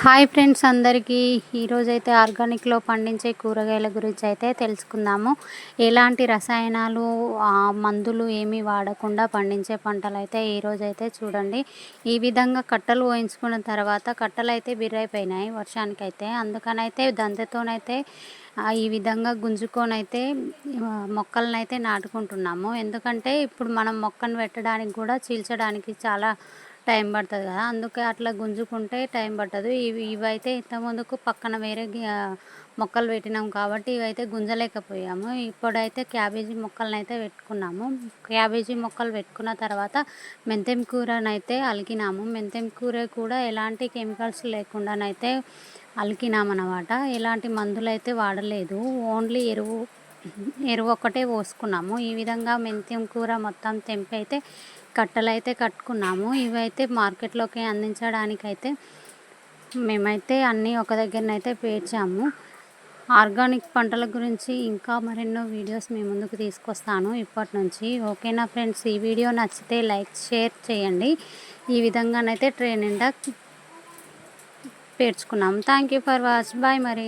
Hi friends అందరికీ ఈరోజైతే ఆర్గానిక్లో పండించే కూరగాయల గురించి అయితే తెలుసుకుందాము. ఎలాంటి రసాయనాలు మందులు ఏమీ వాడకుండా పండించే పంటలు అయితే ఈరోజైతే చూడండి. ఈ విధంగా కట్టలు వేయించుకున్న తర్వాత కట్టలు అయితే బిర్రైపోయినాయి వర్షానికైతే. అందుకనైతే దంతతోనైతే ఈ విధంగా గుంజుకొనైతే మొక్కలనైతే నాటుకుంటున్నాము. ఎందుకంటే ఇప్పుడు మనం మొక్కను పెట్టడానికి కూడా చీల్చడానికి చాలా టైం పడుతుంది కదా, అందుకే అట్లా గుంజుకుంటే టైం పట్టదు. ఇవైతే ఇంతకుముందుకు పక్కన వేరే మొక్కలు పెట్టినాం కాబట్టి ఇవైతే గుంజలేకపోయాము. ఇప్పుడైతే క్యాబేజీ మొక్కలనైతే పెట్టుకున్నాము. క్యాబేజీ మొక్కలు పెట్టుకున్న తర్వాత మెంతెం కూరనైతే అలికినాము. మెంతెం కూర కూడా ఎలాంటి కెమికల్స్ లేకుండానైతే అలికినామన్నమాట. ఎలాంటి మందులు అయితే వాడలేదు, ఓన్లీ ఎరువు ఒక్కటే పోసుకున్నాము. ఈ విధంగా మెంతెం కూర మొత్తం తెంపి అయితే కట్టలైతే కట్టుకున్నాము. ఇవైతే మార్కెట్లోకి అందించడానికైతే మేమైతే అన్నీ ఒక దగ్గరనైతే పేర్చాము. ఆర్గానిక్ పంటల గురించి ఇంకా మరెన్నో వీడియోస్ మీ ముందుకు తీసుకొస్తాను ఇప్పటి నుంచి. ఓకేనా ఫ్రెండ్స్, ఈ వీడియో నచ్చితే లైక్ షేర్ చేయండి. ఈ విధంగానైతే ట్రే నిండా పేర్చుకున్నాము. Thank you for watch. Bye మరి.